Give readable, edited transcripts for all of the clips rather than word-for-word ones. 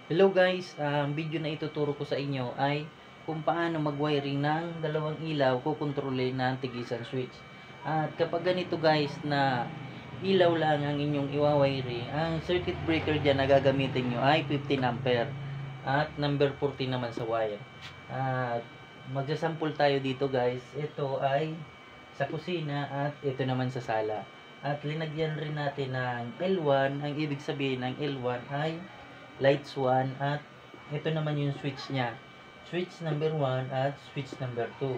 Hello guys, ang video na ituturo ko sa inyo ay kung paano mag-wiring ng dalawang ilaw kukontrolin ng tigisan switch. At kapag ganito guys na ilaw lang ang inyong iwa-wiring, ang circuit breaker dyan na gagamitin nyo ay 15 ampere at number 14 naman sa wire. At magsasample tayo dito guys. Ito ay sa kusina at ito naman sa sala. At linagyan rin natin ng L1. Ang ibig sabihin ng L1 ay lights 1 at ito naman yung switch niya. Switch number 1 at switch number 2.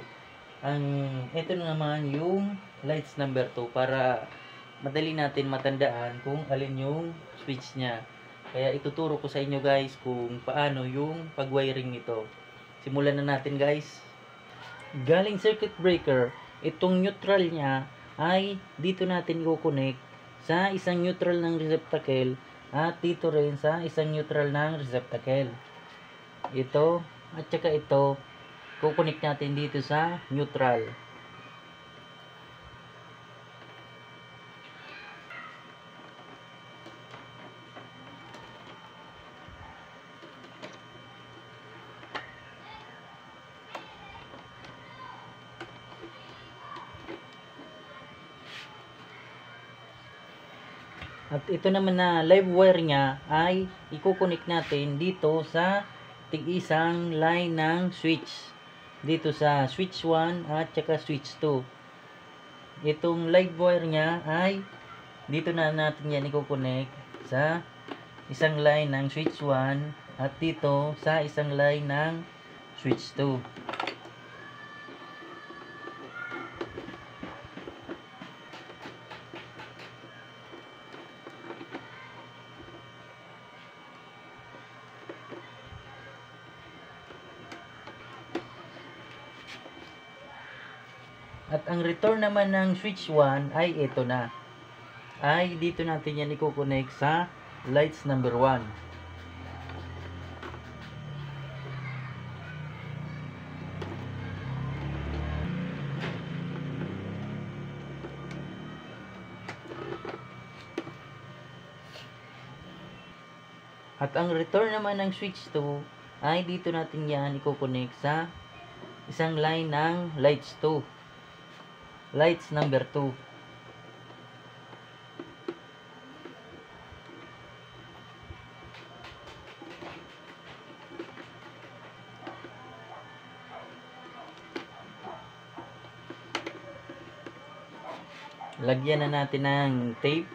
Ito naman yung lights number 2 para madali natin matandaan kung alin yung switch niya. Kaya ituturo ko sa inyo guys kung paano yung pag-wiring nito. Simulan na natin guys. Galing circuit breaker, itong neutral niya ay dito natin i-connect sa isang neutral ng receptacle at dito rin sa isang neutral ng receptacle. Ito at saka ito, kukonek natin dito sa neutral. At ito naman na live wire niya ay i-connect natin dito sa tig-isang line ng switch. Dito sa switch 1 at saka switch 2. Itong live wire niya ay dito na natin yan i-connect sa isang line ng switch 1 at dito sa isang line ng switch 2. At ang return naman ng switch 1 ay ito na. Ay dito natin yan i-connect sa lights number 1. At ang return naman ng switch 2 ay dito natin yan i-connect sa isang line ng lights 2. Lights number 2. Lagyan na natin ng tape.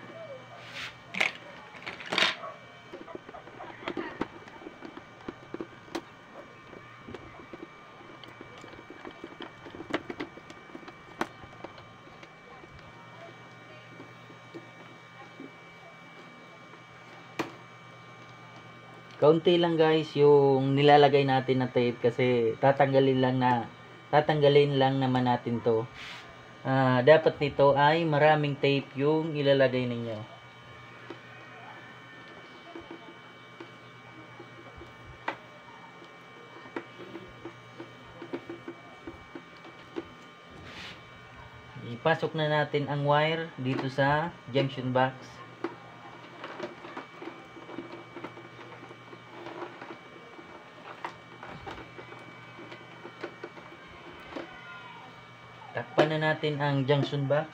Kaunti lang guys yung nilalagay natin na tape kasi tatanggalin lang naman natin to. Dapat nito ay maraming tape yung ilalagay ninyo. Ipasok na natin ang wire dito sa junction box. Takpan na natin ang junction box.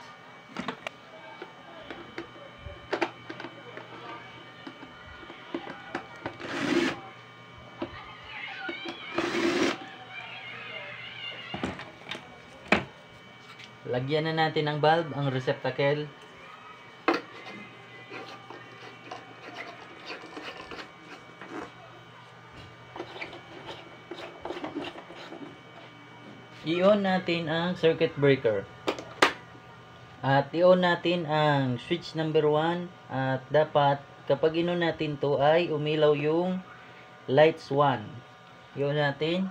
Lagyan na natin ng bulb ang receptacle. I-on natin ang circuit breaker. At i-on natin ang switch number 1. At dapat kapag in-on natin to ay umilaw yung lights 1. I-on natin.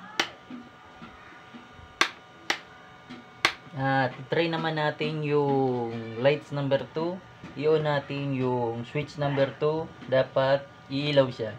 At try naman natin yung lights number 2. I-on natin yung switch number 2. Dapat iilaw siya.